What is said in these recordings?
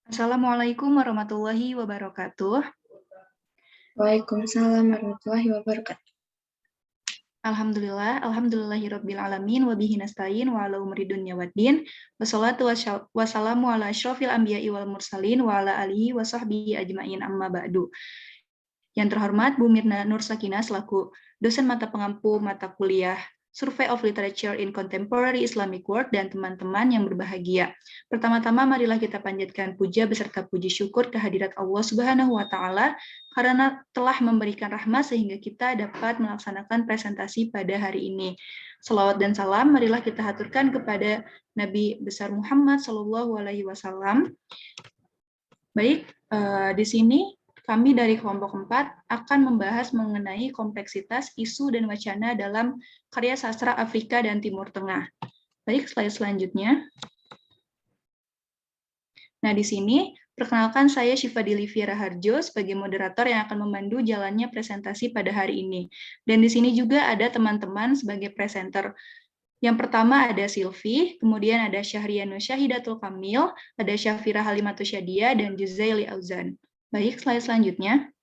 Assalamualaikum warahmatullahi wabarakatuh. Waalaikumsalam warahmatullahi wabarakatuh. Alhamdulillahirabbil alamin wa bihi nasta'in wa ala umuri dunya waddin. Wassalatu wassalamu ala asyrofil anbiya'i wal mursalin wa ala alihi wa sahbihi ajmain amma ba'du. Yang terhormat Bu Mirna Nur Sakinah selaku dosen mata pengampu mata kuliah Survey of Literature in Contemporary Islamic World dan teman-teman yang berbahagia. Pertama-tama marilah kita panjatkan puja beserta puji syukur kehadirat Allah Subhanahu wa taala karena telah memberikan rahmat sehingga kita dapat melaksanakan presentasi pada hari ini. Salawat dan salam marilah kita haturkan kepada Nabi besar Muhammad sallallahu alaihi wasallam. Baik, di sini kami dari kelompok 4 akan membahas mengenai kompleksitas isu dan wacana dalam karya sastra Afrika dan Timur Tengah. Baik, slide selanjutnya. Nah, di sini perkenalkan saya Syifa Dilivia Raharjo sebagai moderator yang akan memandu jalannya presentasi pada hari ini. Dan di sini juga ada teman-teman sebagai presenter. Yang pertama ada Silvi, kemudian ada Syahriano Syahidatul Kamil, ada Syafira Halimatus Syadia, dan Juzaili Auzan. Baik, slide selanjutnya.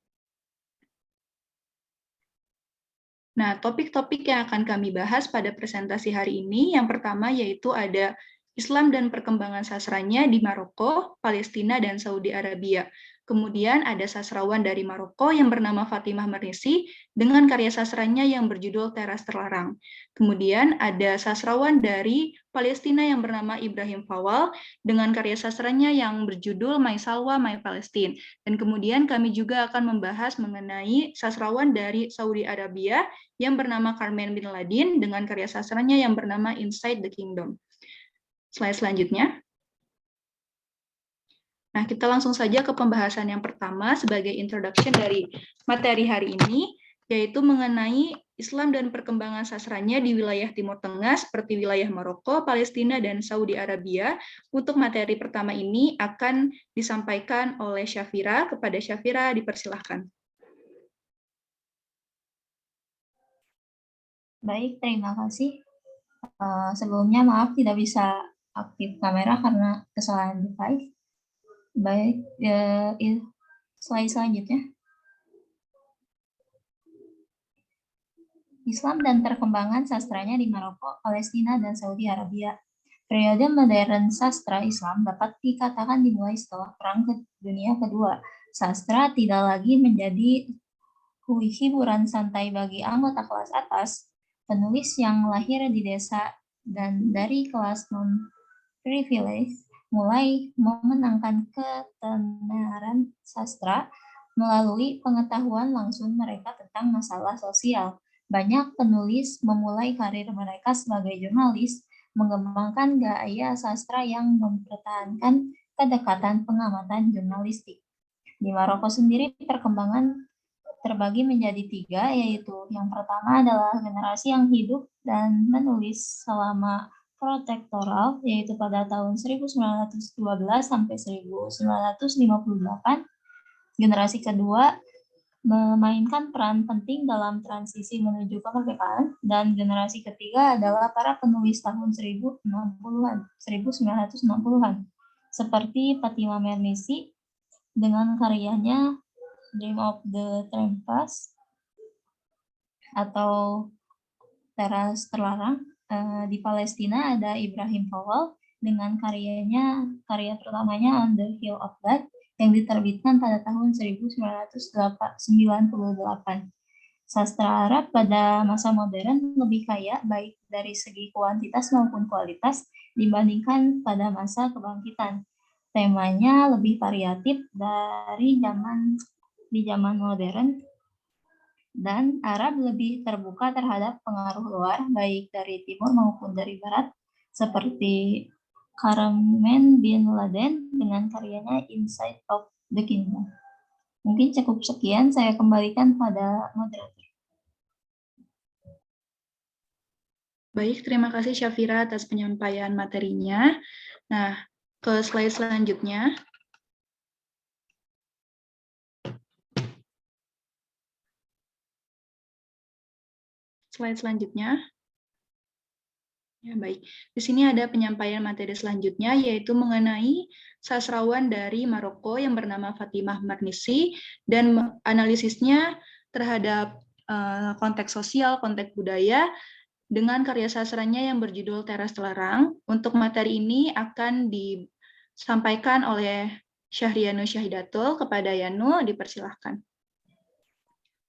Nah, topik-topik yang akan kami bahas pada presentasi hari ini, yang pertama yaitu ada Islam dan perkembangan sastranya di Maroko, Palestina, dan Saudi Arabia. Kemudian ada sastrawan dari Maroko yang bernama Fatimah Mernissi dengan karya sastranya yang berjudul Teras Terlarang. Kemudian ada sastrawan dari Palestina yang bernama Ibrahim Fawal dengan karya sastranya yang berjudul My Salwa, My Palestine. Dan kemudian kami juga akan membahas mengenai sastrawan dari Saudi Arabia yang bernama Carmen bin Ladin dengan karya sastranya yang bernama Inside the Kingdom. Slide selanjutnya. Nah, kita langsung saja ke pembahasan yang pertama sebagai introduction dari materi hari ini, yaitu mengenai Islam dan perkembangan sastranya di wilayah Timur Tengah seperti wilayah Maroko, Palestina, dan Saudi Arabia. Untuk materi pertama ini akan disampaikan oleh Syafira. Kepada Syafira, dipersilahkan. Baik, terima kasih. Sebelumnya maaf tidak bisa aktif kamera karena kesalahan device. Baik, slide selanjutnya. Islam dan perkembangan sastranya di Maroko, Palestina, dan Saudi Arabia. Periode modern sastra Islam dapat dikatakan dimulai setelah Perang Dunia Kedua. Sastra tidak lagi menjadi hiburan santai bagi anggota kelas atas, penulis yang lahir di desa dan dari kelas non-privilege mulai memenangkan ketenaran sastra melalui pengetahuan langsung mereka tentang masalah sosial. Banyak penulis memulai karir mereka sebagai jurnalis, mengembangkan gaya sastra yang mempertahankan kedekatan pengamatan jurnalistik. Di Maroko sendiri perkembangan terbagi menjadi 3, yaitu yang pertama adalah generasi yang hidup dan menulis selama protektoral, yaitu pada tahun 1912 sampai 1958. Generasi kedua memainkan peran penting dalam transisi menuju kemerdekaan, dan generasi ketiga adalah para penulis tahun 1960-an, seperti Fatimah Mernissi dengan karyanya Dream of the Tempest atau Teras Terlarang. Di Palestina ada Ibrahim Fawal dengan karya pertamanya On the Hill of God yang diterbitkan pada tahun 1998. Sastra Arab pada masa modern lebih kaya baik dari segi kuantitas maupun kualitas dibandingkan pada masa kebangkitan. Temanya lebih variatif di zaman modern, dan Arab lebih terbuka terhadap pengaruh luar, baik dari timur maupun dari barat, seperti Carmen bin Laden dengan karyanya Inside of the Kingdom. Mungkin cukup sekian, saya kembalikan pada moderator. Baik, terima kasih Syafira atas penyampaian materinya. Nah, ke slide selanjutnya. Slide selanjutnya. Ya, baik. Di sini ada penyampaian materi selanjutnya, yaitu mengenai sastrawan dari Maroko yang bernama Fatimah Mernissi, dan analisisnya terhadap konteks sosial, konteks budaya, dengan karya sastranya yang berjudul Teras Telarang. Untuk materi ini akan disampaikan oleh Syahrianu Syahidatul. Kepada Yanu, dipersilahkan.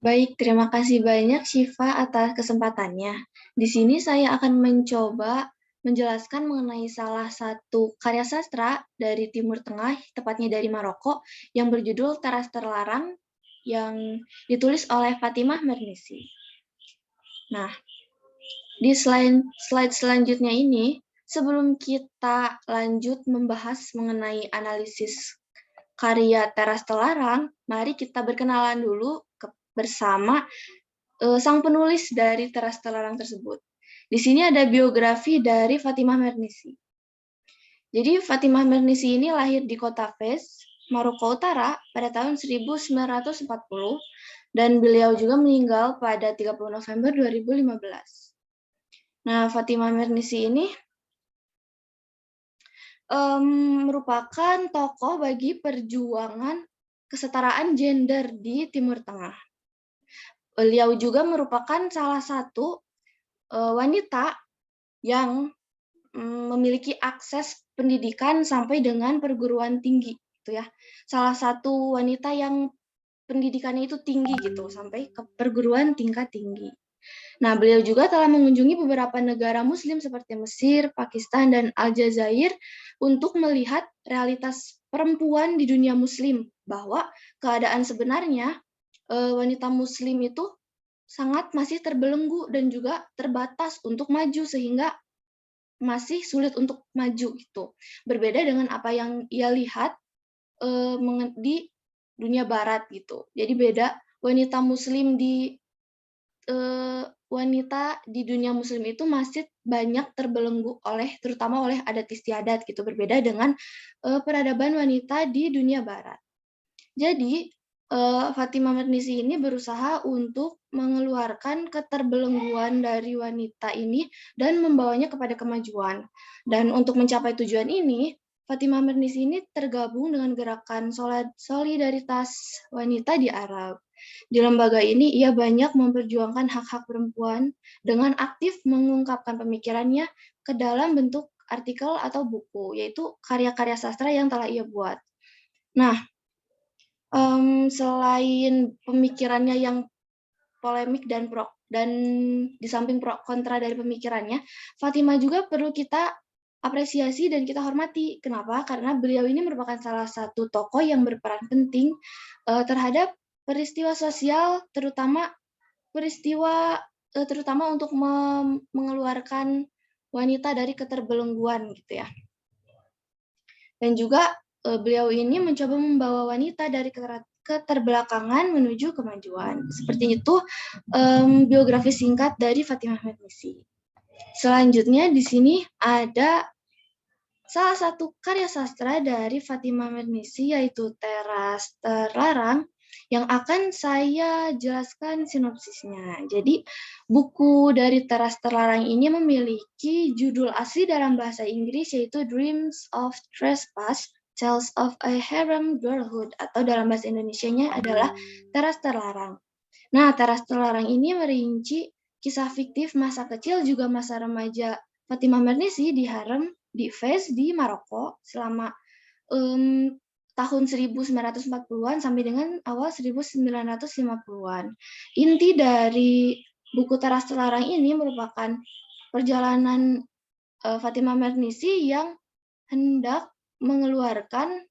Baik, terima kasih banyak Syifa atas kesempatannya. Di sini saya akan mencoba menjelaskan mengenai salah satu karya sastra dari Timur Tengah, tepatnya dari Maroko, yang berjudul Teras Terlarang, yang ditulis oleh Fatimah Mernissi. Nah, di slide selanjutnya ini, sebelum kita lanjut membahas mengenai analisis karya Teras Telarang, mari kita berkenalan dulu bersama sang penulis dari Teras Telarang tersebut. Di sini ada biografi dari Fatimah Mernissi. Jadi Fatimah Mernissi ini lahir di kota Fez, Maroko Utara pada tahun 1940, dan beliau juga meninggal pada 30 November 2015. Nah, Fatimah Mernissi ini merupakan tokoh bagi perjuangan kesetaraan gender di Timur Tengah. Beliau juga merupakan salah satu wanita yang memiliki akses pendidikan sampai dengan perguruan tinggi, gitu ya. Salah satu wanita yang pendidikannya itu tinggi gitu, sampai ke perguruan tingkat tinggi. Nah, beliau juga telah mengunjungi beberapa negara Muslim seperti Mesir, Pakistan, dan Aljazair untuk melihat realitas perempuan di dunia Muslim, bahwa keadaan sebenarnya wanita Muslim itu sangat masih terbelenggu dan juga terbatas untuk maju, sehingga masih sulit untuk maju gitu. Berbeda dengan apa yang ia lihat di dunia Barat gitu. Jadi beda, wanita dunia Muslim itu masih banyak terbelenggu terutama oleh adat istiadat gitu. Berbeda dengan peradaban wanita di dunia Barat. Jadi Fatimah Mernissi ini berusaha untuk mengeluarkan keterbelengguan dari wanita ini dan membawanya kepada kemajuan. Dan untuk mencapai tujuan ini, Fatimah Mernissi ini tergabung dengan gerakan solidaritas wanita di Arab. Di lembaga ini ia banyak memperjuangkan hak-hak perempuan dengan aktif mengungkapkan pemikirannya ke dalam bentuk artikel atau buku, yaitu karya-karya sastra yang telah ia buat. Nah, selain pemikirannya yang polemik dan di samping pro kontra dari pemikirannya, Fatimah juga perlu kita apresiasi dan kita hormati. Kenapa? Karena beliau ini merupakan salah satu tokoh yang berperan penting terhadap peristiwa sosial, terutama untuk mengeluarkan wanita dari keterbelengguan gitu ya. Dan juga beliau ini mencoba membawa wanita dari keterbelakangan menuju kemajuan. Seperti itu biografi singkat dari Fatimah Mernissi. Selanjutnya di sini ada salah satu karya sastra dari Fatimah Mernissi, yaitu Teras Terlarang, yang akan saya jelaskan sinopsisnya. Jadi, buku dari Teras Terlarang ini memiliki judul asli dalam bahasa Inggris, yaitu Dreams of Trespass, Tales of a Harem Girlhood, atau dalam bahasa Indonesianya adalah Teras Terlarang. Nah, Teras Terlarang ini merinci kisah fiktif masa kecil juga masa remaja Fatimah Mernissi di harem di Fez di Maroko selama tahun 1940-an sampai dengan awal 1950-an. Inti dari buku Teras Terlarang ini merupakan perjalanan Fatimah Mernissi yang hendak mengeluarkan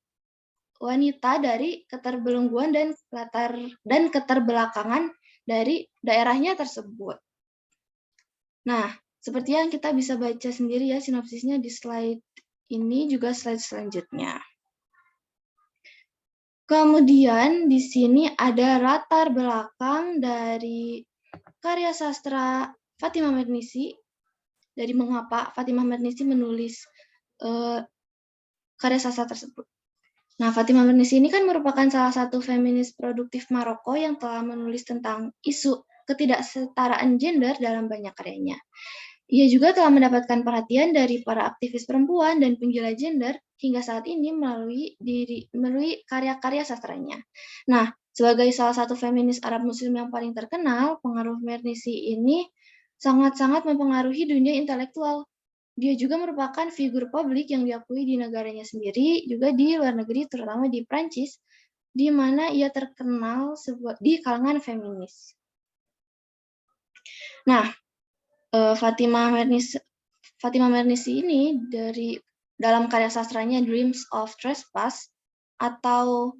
wanita dari keterbelengguan dan keterbelakangan dari daerahnya tersebut. Nah, seperti yang kita bisa baca sendiri ya sinopsisnya di slide ini, juga slide selanjutnya. Kemudian di sini ada latar belakang dari karya sastra Fatimah Mernissi, dari mengapa Fatimah Mernissi menulis karya sastra tersebut. Nah, Fatimah Mernissi ini kan merupakan salah satu feminis produktif Maroko yang telah menulis tentang isu ketidaksetaraan gender dalam banyak karyanya. Ia juga telah mendapatkan perhatian dari para aktivis perempuan dan penggila gender hingga saat ini melalui karya-karya sastranya. Nah, sebagai salah satu feminis Arab Muslim yang paling terkenal, pengaruh Mernissi ini sangat-sangat mempengaruhi dunia intelektual. Dia juga merupakan figur publik yang diakui di negaranya sendiri, juga di luar negeri, terutama di Prancis, di mana ia terkenal di kalangan feminis. Nah, Fatimah Mernissi ini dalam karya sastranya Dreams of Trespass atau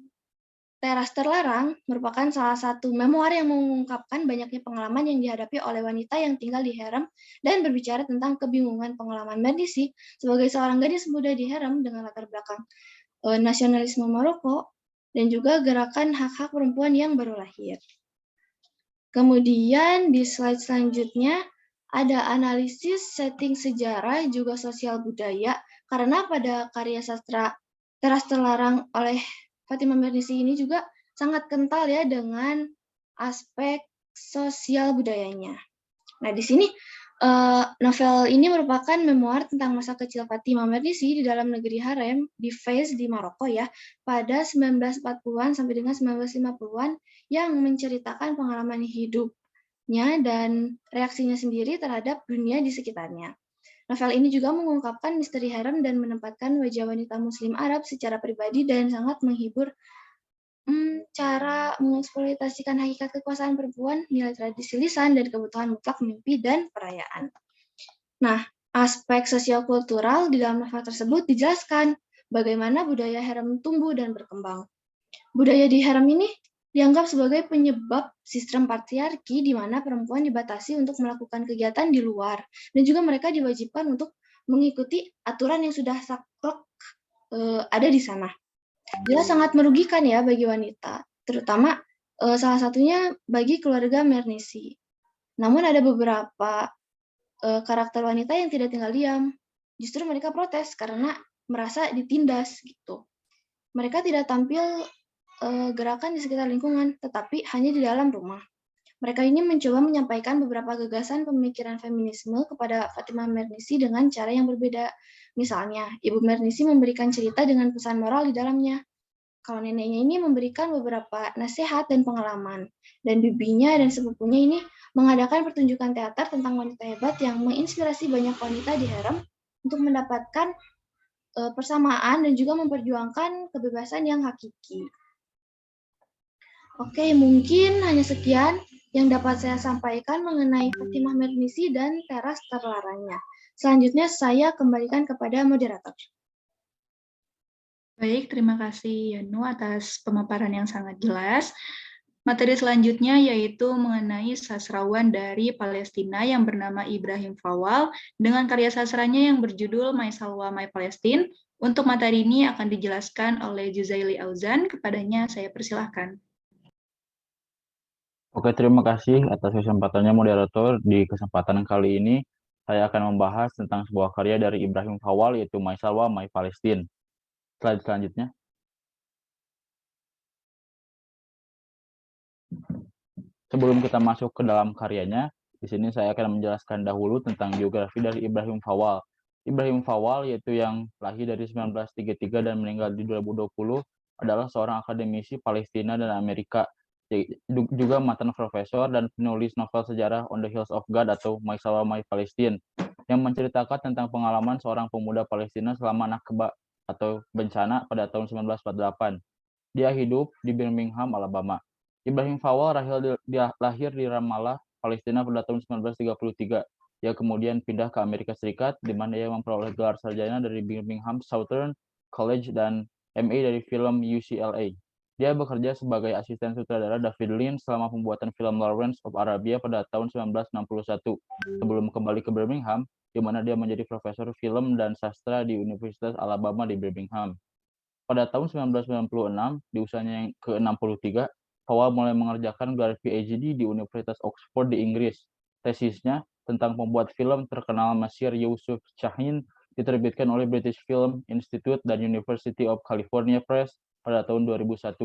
Teras Terlarang merupakan salah satu memoir yang mengungkapkan banyaknya pengalaman yang dihadapi oleh wanita yang tinggal di harem dan berbicara tentang kebingungan pengalaman Mernissi sebagai seorang gadis muda di harem dengan latar belakang nasionalisme Maroko dan juga gerakan hak-hak perempuan yang baru lahir. Kemudian di slide selanjutnya ada analisis setting sejarah juga sosial budaya karena pada karya sastra Teras Terlarang oleh Fatimah Mernissi ini juga sangat kental ya dengan aspek sosial budayanya. Nah, di sini novel ini merupakan memoir tentang masa kecil Fatimah Mernissi di dalam negeri harem di Fez di Maroko ya pada 1940-an sampai dengan 1950-an yang menceritakan pengalaman hidupnya dan reaksinya sendiri terhadap dunia di sekitarnya. Novel ini juga mengungkapkan misteri harem dan menempatkan wajah wanita muslim Arab secara pribadi dan sangat menghibur cara mengeksploitasikan hakikat kekuasaan perempuan, nilai tradisi lisan, dan kebutuhan mutlak mimpi dan perayaan. Nah, aspek sosial kultural di dalam novel tersebut dijelaskan bagaimana budaya harem tumbuh dan berkembang. Budaya di harem ini dianggap sebagai penyebab sistem patriarki di mana perempuan dibatasi untuk melakukan kegiatan di luar dan juga mereka diwajibkan untuk mengikuti aturan yang sudah saklek ada di sana. Jelas sangat merugikan ya bagi wanita, terutama salah satunya bagi keluarga Mernissi. Namun ada beberapa karakter wanita yang tidak tinggal diam. Justru mereka protes karena merasa ditindas gitu. Mereka tidak tampil gerakan di sekitar lingkungan, tetapi hanya di dalam rumah. Mereka ini mencoba menyampaikan beberapa gagasan pemikiran feminisme kepada Fatimah Mernissi dengan cara yang berbeda. Misalnya, Ibu Mernissi memberikan cerita dengan pesan moral di dalamnya. Kalau neneknya ini memberikan beberapa nasihat dan pengalaman. Dan bibinya dan sepupunya ini mengadakan pertunjukan teater tentang wanita hebat yang menginspirasi banyak wanita di harem untuk mendapatkan persamaan dan juga memperjuangkan kebebasan yang hakiki. Oke, mungkin hanya sekian yang dapat saya sampaikan mengenai Fatimah Mernissi dan Teras Terlarangnya. Selanjutnya saya kembalikan kepada moderator. Baik, terima kasih Yanu atas pemaparan yang sangat jelas. Materi selanjutnya yaitu mengenai sastrawan dari Palestina yang bernama Ibrahim Fawwal dengan karya sastranya yang berjudul My Salwa, My Palestine. Untuk materi ini akan dijelaskan oleh Juzaili Auzan. Kepadanya saya persilahkan. Oke, terima kasih atas kesempatannya moderator. Di kesempatan kali ini, saya akan membahas tentang sebuah karya dari Ibrahim Fawwal, yaitu My Salwa, My Palestine. Slide selanjutnya. Sebelum kita masuk ke dalam karyanya, di sini saya akan menjelaskan dahulu tentang biografi dari Ibrahim Fawwal. Ibrahim Fawwal, yaitu yang lahir dari 1933 dan meninggal di 2020, adalah seorang akademisi Palestina dan Amerika, juga mantan profesor dan penulis novel sejarah On the Hills of God atau My Salwa, My Palestine, yang menceritakan tentang pengalaman seorang pemuda Palestina selama Nakba atau bencana pada tahun 1948. Dia hidup di Birmingham, Alabama. Ibrahim Fawwal lahir di Ramallah, Palestina pada tahun 1933. Dia kemudian pindah ke Amerika Serikat, di mana ia memperoleh gelar sarjana dari Birmingham Southern College dan MA dari film UCLA. Dia bekerja sebagai asisten sutradara David Lean selama pembuatan film Lawrence of Arabia pada tahun 1961, sebelum kembali ke Birmingham, di mana dia menjadi profesor film dan sastra di Universitas Alabama di Birmingham. Pada tahun 1996, di usianya yang ke-63, Fawwal mulai mengerjakan gelar PhD di Universitas Oxford di Inggris. Tesisnya tentang pembuat film terkenal Mesir Yusuf Shahin diterbitkan oleh British Film Institute dan University of California Press pada tahun 2001.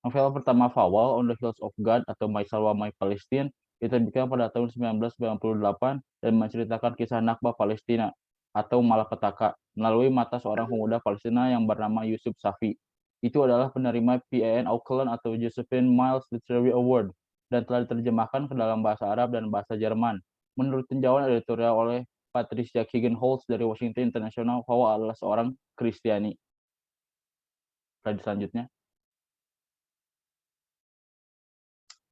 Novel pertama Fawwal, On the Hills of God atau My Salwa, My Palestine, diterbitkan pada tahun 1998 dan menceritakan kisah Nakba Palestina atau malapetaka melalui mata seorang pemuda Palestina yang bernama Yusuf Safi. Itu adalah penerima PAN Auckland atau Josephine Miles Literary Award dan telah diterjemahkan ke dalam bahasa Arab dan bahasa Jerman. Menurut tinjauan editorial oleh Patricia Keegan-Holtz dari Washington International, Hawa adalah seorang Kristiani. Slide selanjutnya.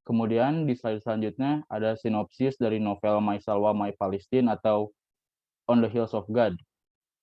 Kemudian di slide selanjutnya ada sinopsis dari novel My Salwa My Palestine atau On the Hills of God.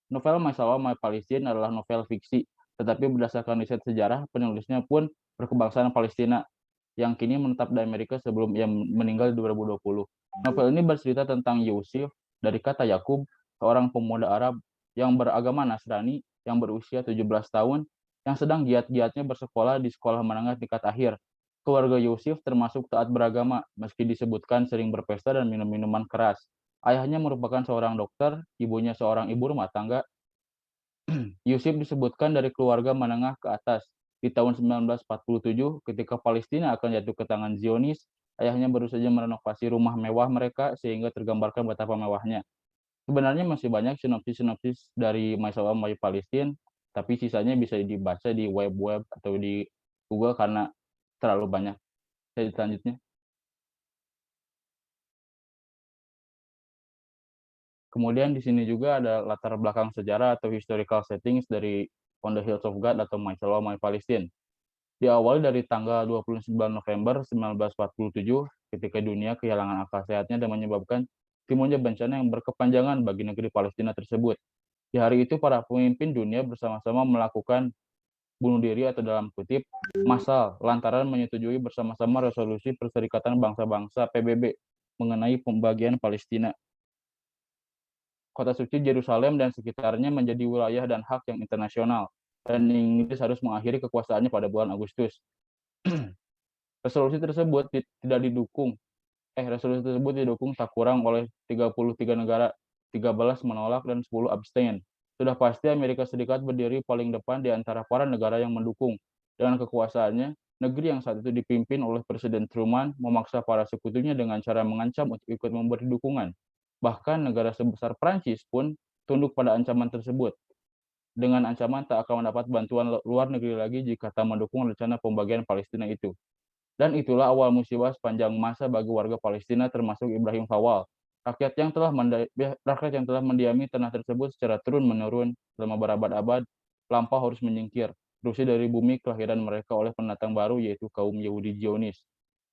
Novel My Salwa My Palestine adalah novel fiksi, tetapi berdasarkan riset sejarah, penulisnya pun berkebangsaan Palestina yang kini menetap di Amerika sebelum ia meninggal di 2020. Novel ini bercerita tentang Yusuf dari kata Yakub, seorang pemuda Arab yang beragama Nasrani yang berusia 17 tahun yang sedang giat-giatnya bersekolah di sekolah menengah tingkat akhir. Keluarga Yusuf termasuk taat beragama, meski disebutkan sering berpesta dan minum minuman keras. Ayahnya merupakan seorang dokter, ibunya seorang ibu rumah tangga. Yusuf disebutkan dari keluarga menengah ke atas. Di tahun 1947, ketika Palestina akan jatuh ke tangan Zionis, ayahnya baru saja merenovasi rumah mewah mereka sehingga tergambarkan betapa mewahnya. Sebenarnya masih banyak sinopsis-sinopsis dari My Salwa My Palestine, tapi sisanya bisa dibaca di web-web atau di Google karena terlalu banyak. Selanjutnya. Kemudian di sini juga ada latar belakang sejarah atau historical settings dari On the Hills of God atau My Salwa My Palestine. Diawali dari tanggal 29 November 1947 ketika dunia kehilangan akal sehatnya dan menyebabkan timbulnya bencana yang berkepanjangan bagi negeri Palestina tersebut. Di hari itu para pemimpin dunia bersama-sama melakukan bunuh diri atau dalam kutip massal lantaran menyetujui bersama-sama resolusi Perserikatan Bangsa-Bangsa PBB mengenai pembagian Palestina. Kota suci Yerusalem dan sekitarnya menjadi wilayah dan hak yang internasional, dan Inggris harus mengakhiri kekuasaannya pada bulan Agustus. Resolusi tersebut didukung tak kurang oleh 33 negara, 13 menolak dan 10 abstain. Sudah pasti Amerika Serikat berdiri paling depan di antara para negara yang mendukung. Dengan kekuasaannya, negeri yang saat itu dipimpin oleh Presiden Truman memaksa para sekutunya dengan cara mengancam untuk ikut memberi dukungan. Bahkan negara sebesar Prancis pun tunduk pada ancaman tersebut. Dengan ancaman tak akan mendapat bantuan luar negeri lagi jika tak mendukung rencana pembagian Palestina itu. Dan itulah awal musibah sepanjang masa bagi warga Palestina termasuk Ibrahim Fawal. Rakyat yang telah mendiami tanah tersebut secara turun-menurun selama berabad-abad lampau harus menyingkir, terusir dari bumi kelahiran mereka oleh pendatang baru yaitu kaum Yahudi Zionis.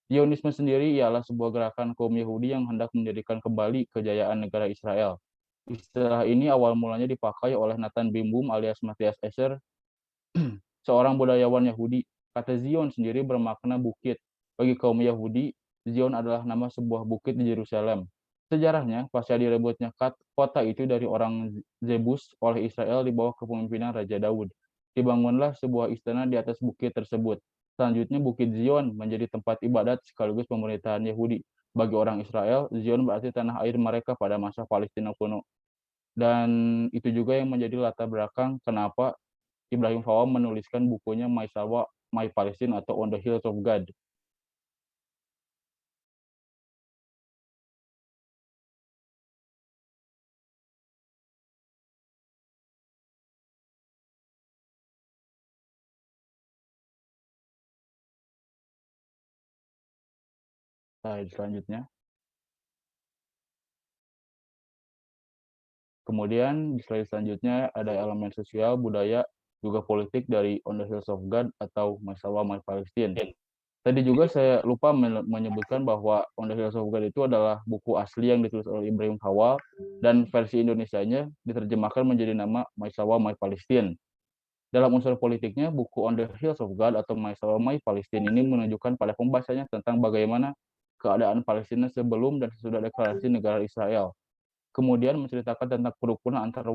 Zionisme sendiri ialah sebuah gerakan kaum Yahudi yang hendak mendirikan kembali kejayaan negara Israel. Istilah ini awal mulanya dipakai oleh Nathan Bimbum alias Matthias Escher, seorang budayawan Yahudi. Kata Zion sendiri bermakna bukit. Bagi kaum Yahudi, Zion adalah nama sebuah bukit di Yerusalem. Sejarahnya, pasca direbutnya kota itu dari orang Zebus oleh Israel di bawah kepemimpinan Raja Daud. Dibangunlah sebuah istana di atas bukit tersebut. Selanjutnya Bukit Zion menjadi tempat ibadat sekaligus pemerintahan Yahudi. Bagi orang Israel, Zion berarti tanah air mereka pada masa Palestina kuno. Dan itu juga yang menjadi latar belakang kenapa Ibrahim Fawal menuliskan bukunya My Salwa My Palestine atau On the Hills of God. Selanjutnya. Kemudian di slide selanjutnya ada elemen sosial, budaya, juga politik dari On the Hills of God atau My Salwa My Palestine. Tadi juga saya lupa menyebutkan bahwa On the Hills of God itu adalah buku asli yang ditulis oleh Ibrahim Fawal dan versi Indonesianya diterjemahkan menjadi nama My Salwa My Palestine. Dalam unsur politiknya, buku On the Hills of God atau My Salwa My Palestine ini menunjukkan pada pembahasannya tentang bagaimana keadaan Palestina sebelum dan sesudah deklarasi negara Israel. Kemudian menceritakan tentang kerukunan antara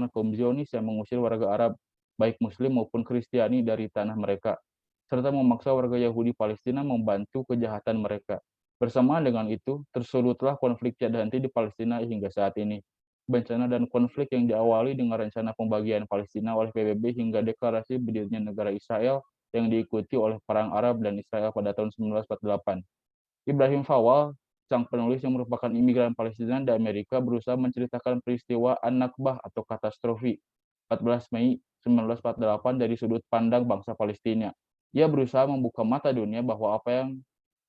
kaum Zionis yang mengusir warga Arab, baik Muslim maupun Kristiani dari tanah mereka, serta memaksa warga Yahudi Palestina membantu kejahatan mereka. Bersamaan dengan itu, tersurutlah konflik tiada henti di Palestina hingga saat ini. bencana dan konflik yang diawali dengan rencana pembagian Palestina oleh PBB hingga deklarasi berdirinya negara Israel yang diikuti oleh Perang Arab dan Israel pada tahun 1948. Ibrahim Fawal, sang penulis yang merupakan imigran Palestina di Amerika, berusaha menceritakan peristiwa An-Nakbah atau katastrofi 14 Mei 1948 dari sudut pandang bangsa Palestina. Ia berusaha membuka mata dunia bahwa apa yang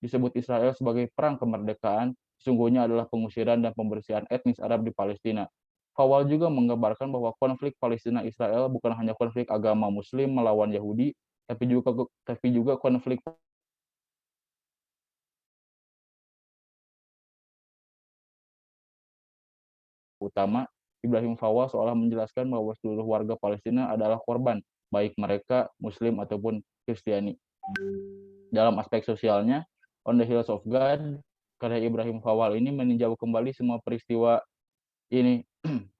disebut Israel sebagai perang kemerdekaan sesungguhnya adalah pengusiran dan pembersihan etnis Arab di Palestina. Fawal juga menggambarkan bahwa konflik Palestina-Israel bukan hanya konflik agama Muslim melawan Yahudi, tapi juga konflik utama. Ibrahim Fawal seolah menjelaskan bahwa seluruh warga Palestina adalah korban, baik mereka Muslim ataupun Kristiani. Dalam aspek sosialnya, On the Hills of God, karya Ibrahim Fawal ini meninjau kembali semua peristiwa ini,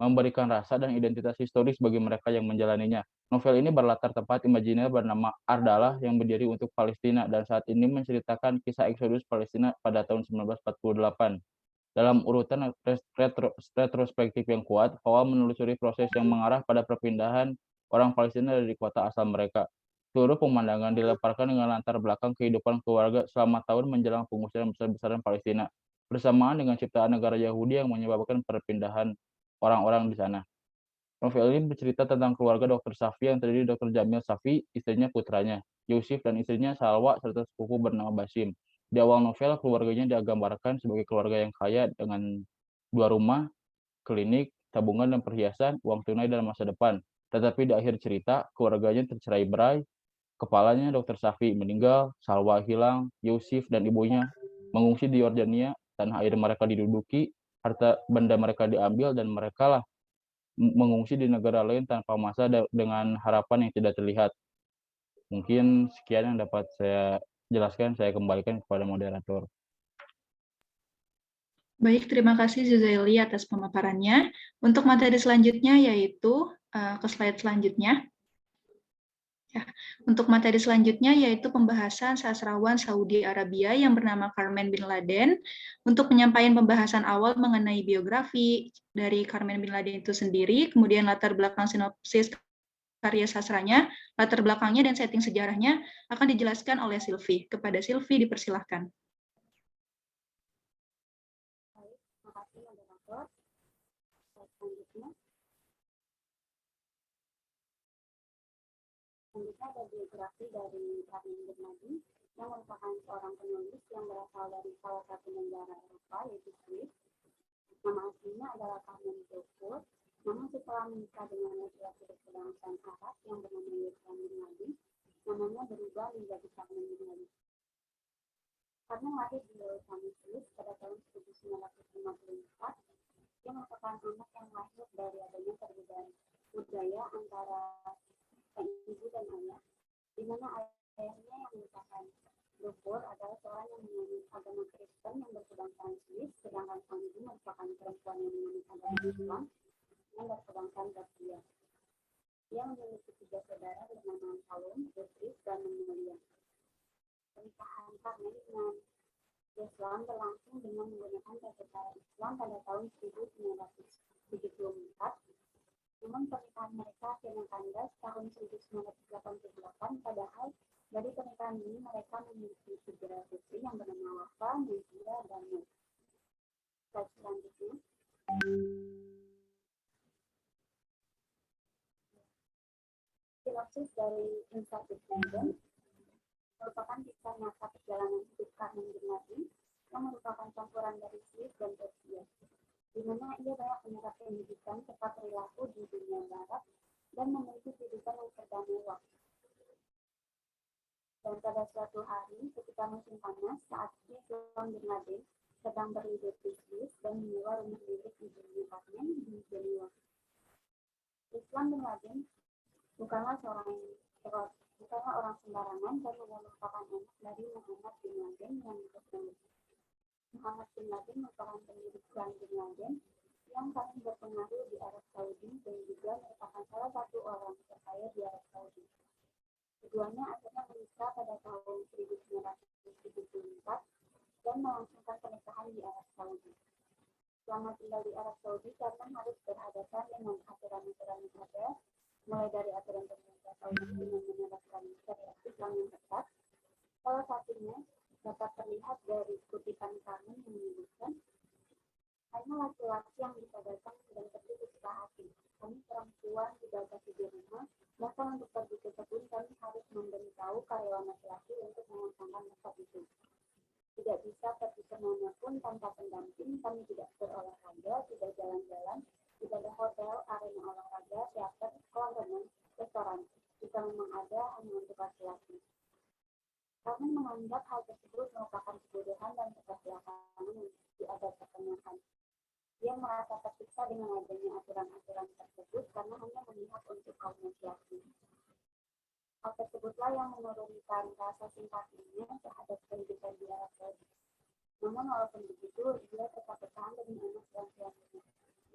memberikan rasa dan identitas historis bagi mereka yang menjalaninya. Novel ini berlatar tempat imajiner bernama Ardalah yang berdiri untuk Palestina dan saat ini menceritakan kisah Eksodus Palestina pada tahun 1948. Dalam urutan retrospektif yang kuat, Fawal menelusuri proses yang mengarah pada perpindahan orang Palestina dari kota asal mereka. Seluruh pemandangan dilemparkan dengan latar belakang kehidupan keluarga selama tahun menjelang pengusiran besar-besaran Palestina, bersamaan dengan ciptaan negara Yahudi yang menyebabkan perpindahan orang-orang di sana. Novel ini bercerita tentang keluarga Dr. Safi yang terdiri Dr. Jamil Safi, istrinya putranya, Yusuf dan istrinya Salwa, serta sepupu bernama Basim. Di awal novel, keluarganya digambarkan sebagai keluarga yang kaya dengan 2 rumah, klinik, tabungan dan perhiasan, uang tunai dan masa depan. Tetapi di akhir cerita, keluarganya tercerai-berai, kepalanya Dr. Safi meninggal, Salwa hilang, Yusuf dan ibunya mengungsi di Yordania, tanah air mereka diduduki, harta benda mereka diambil, dan mereka lah mengungsi di negara lain tanpa masa dengan harapan yang tidak terlihat. Mungkin sekian yang dapat saya jelaskan, saya kembalikan kepada moderator. Baik, terima kasih Zuzaili atas pemaparannya. Untuk materi selanjutnya yaitu ke slide selanjutnya. Ya, untuk materi selanjutnya yaitu pembahasan sastrawan Saudi Arabia yang bernama Carmen bin Laden. Untuk penyampaian pembahasan awal mengenai biografi dari Carmen bin Laden itu sendiri, kemudian latar belakang sinopsis karya sastranya, latar belakangnya dan setting sejarahnya akan dijelaskan oleh Silvi. Kepada Silvi dipersilahkan. Baik, terima kasih moderator. Selanjutnya ada biografi dari Carmen bin Laden yang merupakan seorang penulis yang berasal dari salah satu negara Eropa, yaitu Swiss. Nama aslinya adalah Carmen Beaufort. Namun setelah menikah dengan laki-laki berkebangsaan Arab yang bernama Yusuf bin Laden, namanya berubah menjadi Carmen bin Laden. Karena lahir di Lausanne, Swiss pada tahun 1954, dia merupakan anak yang lahir dari adanya perbedaan budaya antara ibu dan ayah, di mana ayahnya yang merupakan Beaufort adalah seorang yang menganut agama Kristen yang berkebangsaan Swiss, sedangkan sang ibu merupakan perempuan yang menganut agama Islam yang berkebangsaan Belgia. Dia memiliki 3 saudara bernama Salom, Beatrice, dan Memolia. Pernikahan Carmen dengan Islam berlangsung dengan menggunakan tata Islam pada tahun 1974. Namun pernikahan mereka akhirnya kandas tahun 1988, padahal dari pernikahan ini mereka memiliki 3 putri yang bernama Wafa, Nazira, dan Nur. Slide selanjutnya. Sinopsis dari Inside the Kingdom merupakan kisah nyata perjalanan hidup Carmen bin Laden yang merupakan campuran dari Swiss dan Persia, di mana ia banyak menyerap pendidikan serta perilaku di dunia barat dan memiliki kehidupan yang serba mewah. Dan pada suatu hari, ketika musim panas, saat Islam bin Laden sedang berlibur di Swiss dan menyewa rumah milik ibunya Carmen di Genua. Islam bin Laden bukanlah orang sembarangan dan merupakan anak dari Muhammad bin Laden yang berpengaruh. Muhammad bin Laden merupakan pendiri klan bin Laden yang paling berpengaruh di Arab Saudi dan juga merupakan salah satu orang terkaya di Arab Saudi. Keduanya akhirnya menikah pada tahun 1974 dan melangsungkan pernikahan di Arab Saudi. selama tinggal di Arab Saudi karena harus berhadapan dengan aturan-aturan yang ada, mulai dari aturan pemerintah Saudi dengan menerapkan syariat Islam yang ketat. Salah satunya dapat terlihat dari kutipan kami yang menyebutkan, hanya laki-laki yang bisa datang dan pergi ke hati. Kami perempuan dibatasi di rumah, bahkan untuk pergi ke kebun kami harus memberitahu karyawan laki-laki untuk mengosongkan tempat itu. Tidak bisa pergi kemana pun tanpa pendamping, kami tidak berolahraga, tidak jalan-jalan, tidak ada hotel, arena olahraga, teater, kolam renang, restoran. Jika memang ada, hanya untuk laki-laki. Kami menganggap hal tersebut merupakan kebodohan dan keterbelakangan yang diada perkenalkan. Dia merasa tersiksa dengan adanya aturan-aturan tersebut karena hanya memihak untuk kaum laki-laki. Hal tersebutlah yang menurunkan rasa simpatinya terhadap kehidupan di Arab Saudi. Namun walaupun begitu, dia tetap bertahan dengan anak dan suaminya.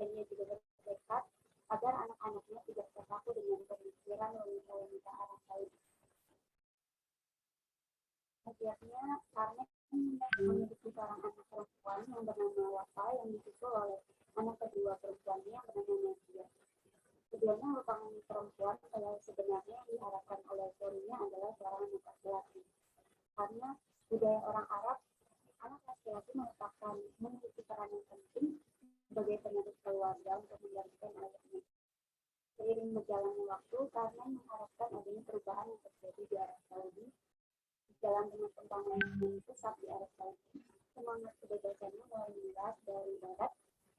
Dan dia juga bertekad agar anak-anaknya tidak terpaku dengan pemikiran wanita-wanita Arab Saudi. Setiapnya karena memiliki seorang anak perempuan yang bernama Wafa yang disusul oleh anak kedua perempuannya yang bernama Nadia. Keduanya merupakan perempuan kalau sebenarnya yang diharapkan oleh suaminya adalah seorang anak laki-laki. Karena budaya orang Arab, anak laki-laki merupakan memiliki peran yang penting sebagai penerus keluarga untuk menggantikan ayahnya. Seiring berjalannya waktu, karena mengharapkan adanya perubahan yang terjadi di Arab Saudi, jalan dengan pembangunan yang pesat di Arab Saudi, semangat kebebasannya mulai menyebar dari barat,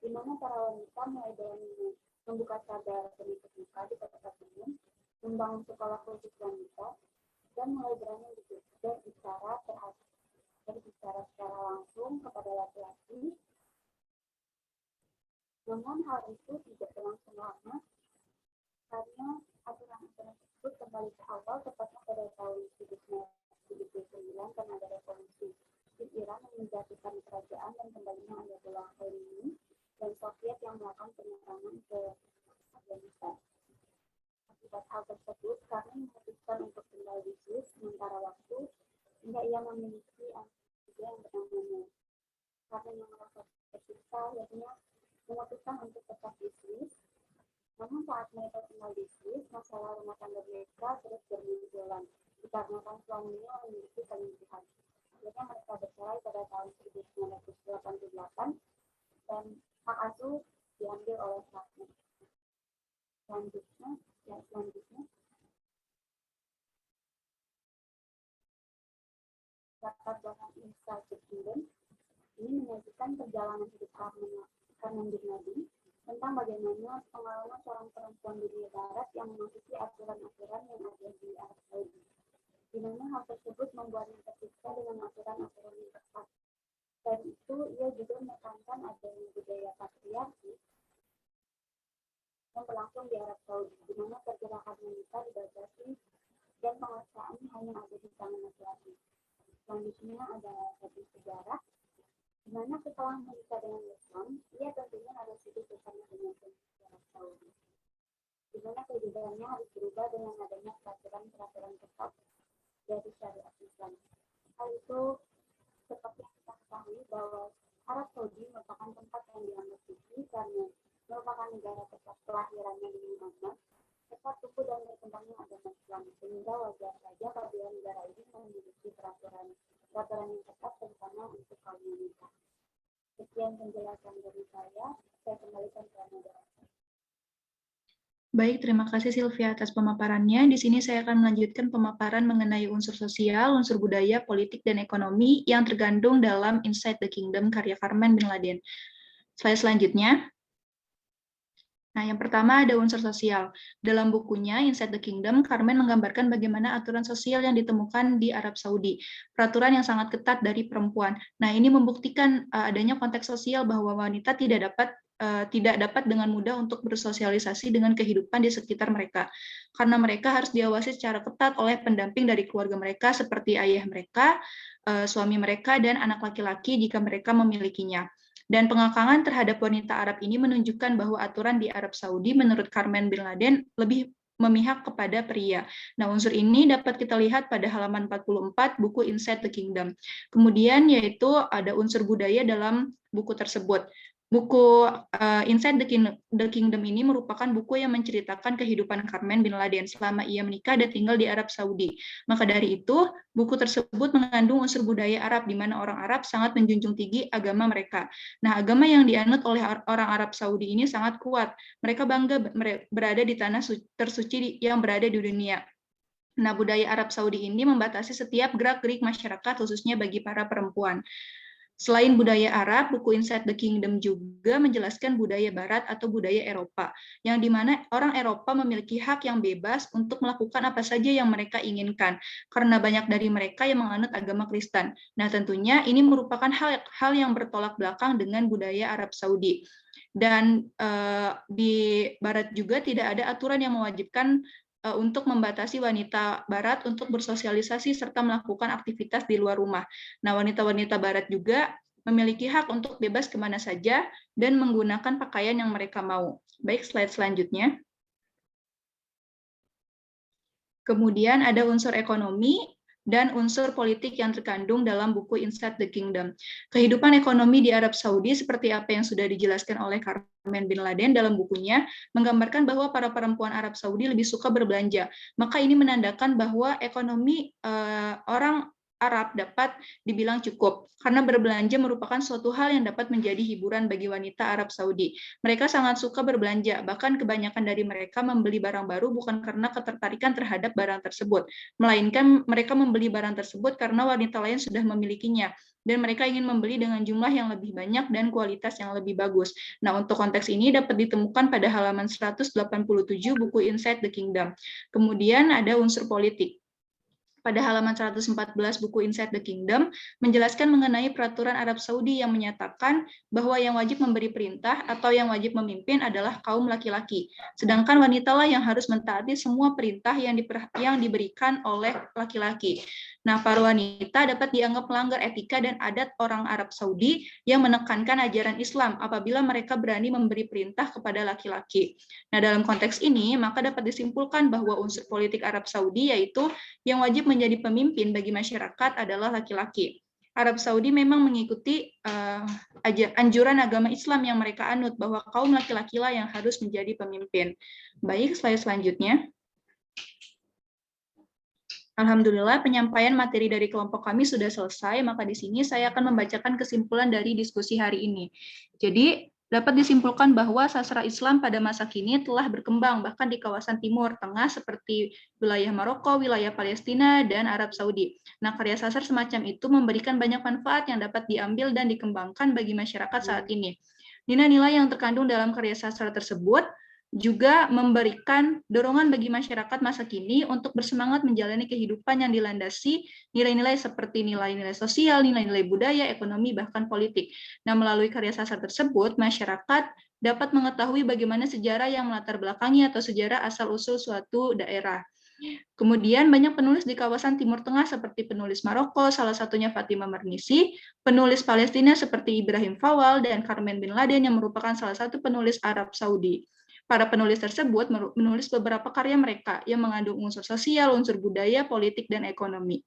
di mana para wanita mulai berani membuka cadar demi terbuka di tempat umum, membangun sekolah khusus wanita, dan mulai berani berbicara secara langsung kepada laki-laki. Namun hal itu tidak berlangsung lama, karena aturan-aturan tersebut kembali ke awal tepatnya pada tahun 1979 karena ada revolusi di Iran yang menjatuhkan kerajaan dan kembalinya Ayatollah Khomeini dan Soviet yang melakukan penyerangan ke Afghanistan. Akibat hal tersebut, kami memutuskan untuk tinggal di Swiss sementara waktu hingga ia memiliki anak yang bernama karena yang merasa tersiksa, akhirnya memutuskan untuk tetap di Swiss. Namun saat mereka tinggal di Swiss, masalah rumah tangga mereka terus bermunculan dikarenakan suaminya memiliki selingkuhan. Akhirnya mereka bercerai pada tahun 1988 dan hak asuh diambil oleh suami. Selanjutnya dapat dalam Inside the Kingdom ini menyajikan perjalanan hidup Carmen bin Nabi tentang bagaimana pengalaman seorang perempuan dunia barat yang memasuki aturan-aturan yang ada di Arab Saudi, di mana hal tersebut membuatnya tersiksa dengan aturan-aturan yang ketat. Dan itu ia juga menekankan adanya budaya patriarki yang berlangsung di Arab Saudi, di mana pergerakan wanita dibatasi dan penguasaan hanya ada di tangan laki-laki. Selanjutnya ada satu sejarah, di mana setelah menikah dengan Islam, ia tentunya harus hidup bersama dengan Arab Saudi, di mana kehidupannya harus berubah dengan adanya peraturan-peraturan ketat dari syariat Islam. Hal itu seperti kita ketahui bahwa Arab Saudi merupakan tempat yang dianggap suci karena merupakan negara tempat kelahirannya di Muhammad, tempat tumbuh dan berkembangnya agama Islam, sehingga wajar saja apabila negara ini memiliki peraturan yang ketat terutama untuk kaum wanita. Sekian penjelasan dari saya kembalikan ke moderator. Baik, terima kasih Sylvia atas pemaparannya. Di sini saya akan melanjutkan pemaparan mengenai unsur sosial, unsur budaya, politik, dan ekonomi yang tergandung dalam Inside the Kingdom karya Carmen bin Laden. Slide selanjutnya. Nah, yang pertama ada unsur sosial. Dalam bukunya Inside the Kingdom, Carmen menggambarkan bagaimana aturan sosial yang ditemukan di Arab Saudi. Peraturan yang sangat ketat dari perempuan. Nah, ini membuktikan adanya konteks sosial bahwa wanita tidak dapat dengan mudah untuk bersosialisasi dengan kehidupan di sekitar mereka. Karena mereka harus diawasi secara ketat oleh pendamping dari keluarga mereka seperti ayah mereka, suami mereka, dan anak laki-laki jika mereka memilikinya. Dan pengakangan terhadap wanita Arab ini menunjukkan bahwa aturan di Arab Saudi menurut Carmen bin Laden lebih memihak kepada pria. Nah, unsur ini dapat kita lihat pada halaman 44 buku Inside the Kingdom. Kemudian yaitu ada unsur budaya dalam buku tersebut. Buku Inside the Kingdom ini merupakan buku yang menceritakan kehidupan Carmen bin Laden selama ia menikah dan tinggal di Arab Saudi. Maka dari itu, buku tersebut mengandung unsur budaya Arab, di mana orang Arab sangat menjunjung tinggi agama mereka. Nah, agama yang dianut oleh orang Arab Saudi ini sangat kuat. Mereka bangga berada di tanah tersuci yang berada di dunia. Nah, budaya Arab Saudi ini membatasi setiap gerak-gerik masyarakat, khususnya bagi para perempuan. Selain budaya Arab, buku Inside the Kingdom juga menjelaskan budaya Barat atau budaya Eropa, yang dimana orang Eropa memiliki hak yang bebas untuk melakukan apa saja yang mereka inginkan, karena banyak dari mereka yang menganut agama Kristen. Nah, tentunya ini merupakan hal yang bertolak belakang dengan budaya Arab Saudi. Dan di Barat juga tidak ada aturan yang mewajibkan untuk membatasi wanita Barat untuk bersosialisasi serta melakukan aktivitas di luar rumah. Nah, wanita-wanita Barat juga memiliki hak untuk bebas kemana saja dan menggunakan pakaian yang mereka mau. Baik, slide selanjutnya. Kemudian ada unsur ekonomi dan unsur politik yang terkandung dalam buku Inside the Kingdom. Kehidupan ekonomi di Arab Saudi seperti apa yang sudah dijelaskan oleh Carmen bin Laden dalam bukunya, menggambarkan bahwa para perempuan Arab Saudi lebih suka berbelanja. Maka ini menandakan bahwa ekonomi orang Arab dapat dibilang cukup, karena berbelanja merupakan suatu hal yang dapat menjadi hiburan bagi wanita Arab Saudi. Mereka sangat suka berbelanja, bahkan kebanyakan dari mereka membeli barang baru bukan karena ketertarikan terhadap barang tersebut, melainkan mereka membeli barang tersebut karena wanita lain sudah memilikinya, dan mereka ingin membeli dengan jumlah yang lebih banyak dan kualitas yang lebih bagus. Nah, untuk konteks ini dapat ditemukan pada halaman 187 buku Inside the Kingdom. Kemudian ada unsur politik. Pada halaman 114 buku Inside the Kingdom menjelaskan mengenai peraturan Arab Saudi yang menyatakan bahwa yang wajib memberi perintah atau yang wajib memimpin adalah kaum laki-laki. Sedangkan wanitalah yang harus mentaati semua perintah yang diberikan oleh laki-laki. Nah, para wanita dapat dianggap melanggar etika dan adat orang Arab Saudi yang menekankan ajaran Islam apabila mereka berani memberi perintah kepada laki-laki. Nah, dalam konteks ini, maka dapat disimpulkan bahwa unsur politik Arab Saudi yaitu yang wajib menjadi pemimpin bagi masyarakat adalah laki-laki. Arab Saudi memang mengikuti anjuran agama Islam yang mereka anut bahwa kaum laki-laki lah yang harus menjadi pemimpin. Baik, slide selanjutnya. Alhamdulillah, penyampaian materi dari kelompok kami sudah selesai, maka di sini saya akan membacakan kesimpulan dari diskusi hari ini. Jadi, dapat disimpulkan bahwa sastra Islam pada masa kini telah berkembang bahkan di kawasan Timur Tengah seperti wilayah Maroko, wilayah Palestina, dan Arab Saudi. Nah, karya sastra semacam itu memberikan banyak manfaat yang dapat diambil dan dikembangkan bagi masyarakat saat ini. Nilai-nilai yang terkandung dalam karya sastra tersebut juga memberikan dorongan bagi masyarakat masa kini untuk bersemangat menjalani kehidupan yang dilandasi nilai-nilai seperti nilai-nilai sosial, nilai-nilai budaya, ekonomi, bahkan politik. Nah, melalui karya sastra tersebut, masyarakat dapat mengetahui bagaimana sejarah yang melatar belakangi atau sejarah asal-usul suatu daerah. Kemudian banyak penulis di kawasan Timur Tengah seperti penulis Maroko, salah satunya Fatimah Mernissi, penulis Palestina seperti Ibrahim Fawal, dan Carmen bin Laden yang merupakan salah satu penulis Arab Saudi. Para penulis tersebut menulis beberapa karya mereka yang mengandung unsur sosial, unsur budaya, politik, dan ekonomi.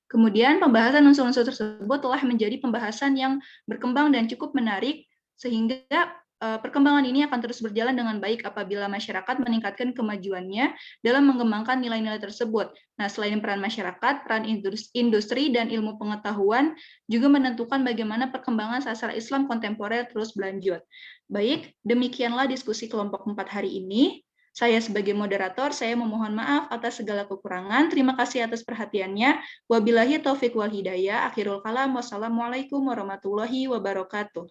Kemudian pembahasan unsur-unsur tersebut telah menjadi pembahasan yang berkembang dan cukup menarik, sehingga perkembangan ini akan terus berjalan dengan baik apabila masyarakat meningkatkan kemajuannya dalam mengembangkan nilai-nilai tersebut. Nah, selain peran masyarakat, peran industri dan ilmu pengetahuan juga menentukan bagaimana perkembangan sastra Islam kontemporer terus berlanjut. Baik, demikianlah diskusi kelompok 4 hari ini. Saya sebagai moderator, saya memohon maaf atas segala kekurangan. Terima kasih atas perhatiannya. Wabillahi taufiq wal hidayah. Akhirul kalam. Wassalamualaikum warahmatullahi wabarakatuh.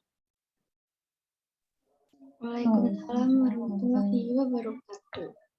Waalaikumsalam warahmatullahi wabarakatuh.